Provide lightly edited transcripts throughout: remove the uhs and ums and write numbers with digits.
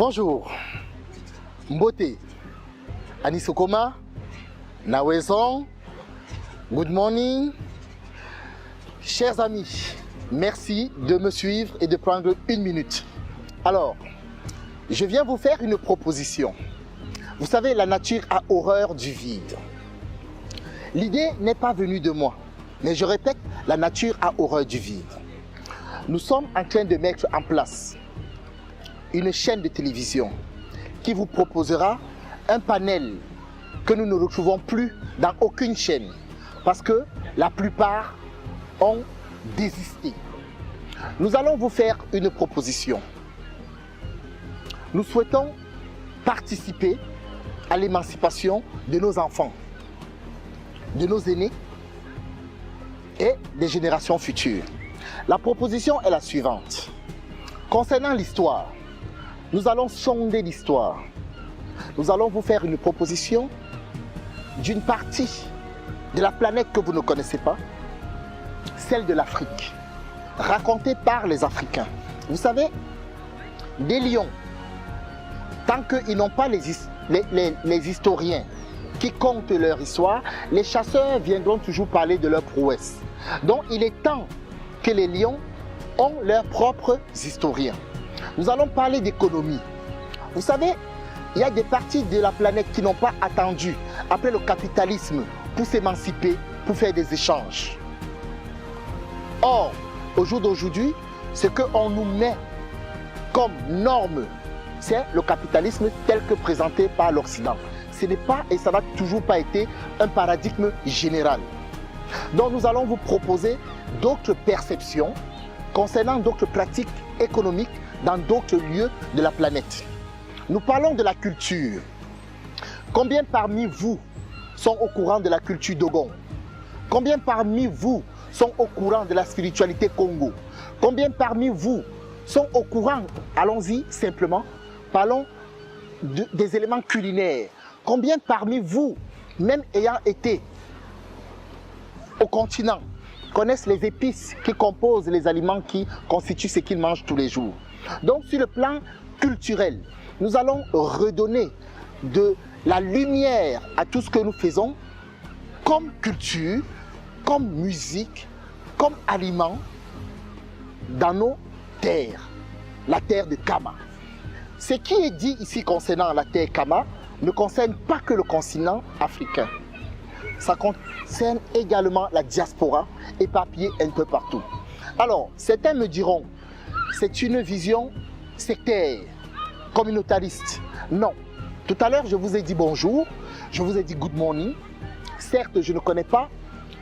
Bonjour, Mbote, Anisokoma, Nawezon, good morning. Chers amis, merci de me suivre et de prendre une minute. Alors, je viens vous faire une proposition. Vous savez, la nature a horreur du vide. L'idée n'est pas venue de moi, mais je répète, la nature a horreur du vide. Nous sommes en train de mettre en place une chaîne de télévision qui vous proposera un panel que nous ne retrouvons plus dans aucune chaîne parce que la plupart ont désisté. Nous allons vous faire une proposition. Nous souhaitons participer à l'émancipation de nos enfants, de nos aînés et des générations futures. La proposition est la suivante. Concernant l'histoire, nous allons sonder l'histoire. Nous allons vous faire une proposition d'une partie de la planète que vous ne connaissez pas, celle de l'Afrique, racontée par les Africains. Vous savez, des lions, tant qu'ils n'ont pas les historiens qui comptent leur histoire, les chasseurs viendront toujours parler de leurs prouesses. Donc il est temps que les lions ont leurs propres historiens. Nous allons parler d'économie. Vous savez, il y a des parties de la planète qui n'ont pas attendu après le capitalisme pour s'émanciper, pour faire des échanges. Or, au jour d'aujourd'hui, ce qu'on nous met comme norme, c'est le capitalisme tel que présenté par l'Occident. Ce n'est pas et ça n'a toujours pas été un paradigme général. Donc nous allons vous proposer d'autres perceptions concernant d'autres pratiques économiques dans d'autres lieux de la planète. Nous parlons de la culture. Combien parmi vous sont au courant de la culture Dogon? Combien parmi vous sont au courant de la spiritualité Congo? Combien parmi vous sont au courant, allons-y simplement, parlons des éléments culinaires? Combien parmi vous, même ayant été au continent, connaissent les épices qui composent les aliments qui constituent ce qu'ils mangent tous les jours? Donc sur le plan culturel, nous allons redonner de la lumière à tout ce que nous faisons comme culture, comme musique, comme aliment dans nos terres, la terre de Kama. Ce qui est dit ici concernant la terre Kama ne concerne pas que le continent africain. Ça concerne également la diaspora éparpillée un peu partout. Alors, certains me diront, c'est une vision sectaire, communautariste. Non. Tout à l'heure, je vous ai dit bonjour, je vous ai dit good morning. Certes, je ne connais pas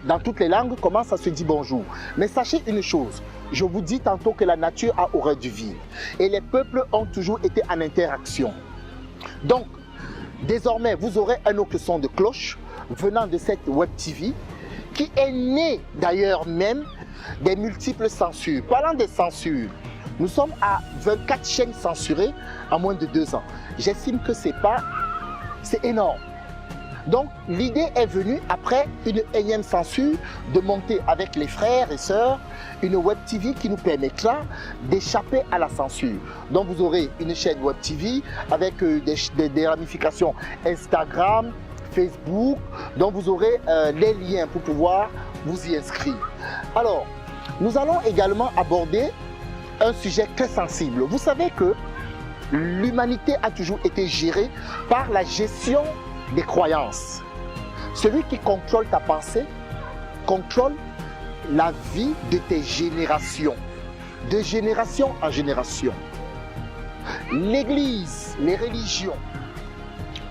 dans toutes les langues comment ça se dit bonjour. Mais sachez une chose, je vous dis tantôt que la nature a horreur du vide. Et les peuples ont toujours été en interaction. Donc, désormais, vous aurez un autre son de cloche venant de cette web TV qui est née d'ailleurs même des multiples censures. Parlant des censures, nous sommes à 24 chaînes censurées en moins de 2 ans. J'estime que c'est énorme. Donc l'idée est venue après une énième censure de monter avec les frères et sœurs une web TV qui nous permettra d'échapper à la censure. Donc vous aurez une chaîne web TV avec des ramifications Instagram, Facebook, donc vous aurez les liens pour pouvoir vous y inscrire. Alors, nous allons également aborder un sujet très sensible. Vous savez que l'humanité a toujours été gérée par la gestion des croyances. Celui qui contrôle ta pensée contrôle la vie de tes générations, de génération en génération. L'Église, les religions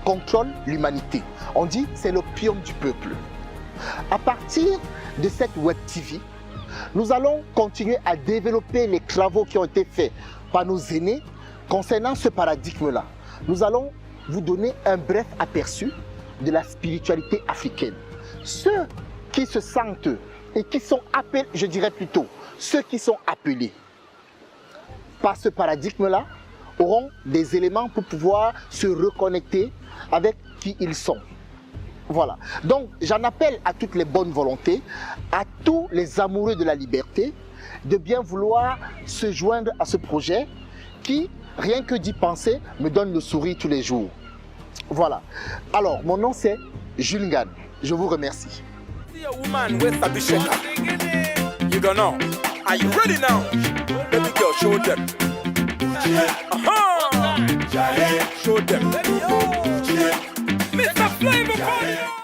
contrôlent l'humanité. On dit c'est l'opium du peuple. À partir de cette web TV, nous allons continuer à développer les travaux qui ont été faits par nos aînés concernant ce paradigme-là. Nous allons vous donner un bref aperçu de la spiritualité africaine. Ceux qui se sentent et qui sont appelés, je dirais plutôt, ceux qui sont appelés par ce paradigme-là auront des éléments pour pouvoir se reconnecter avec qui ils sont. Voilà. Donc, j'en appelle à toutes les bonnes volontés, à tous les amoureux de la liberté, de bien vouloir se joindre à ce projet qui rien que d'y penser me donne le sourire tous les jours. Voilà. Alors, mon nom c'est Jules Ngane. Je vous remercie. You don't know. Are you ready now? Baby girl, show them. Show them. Mr. Flavor,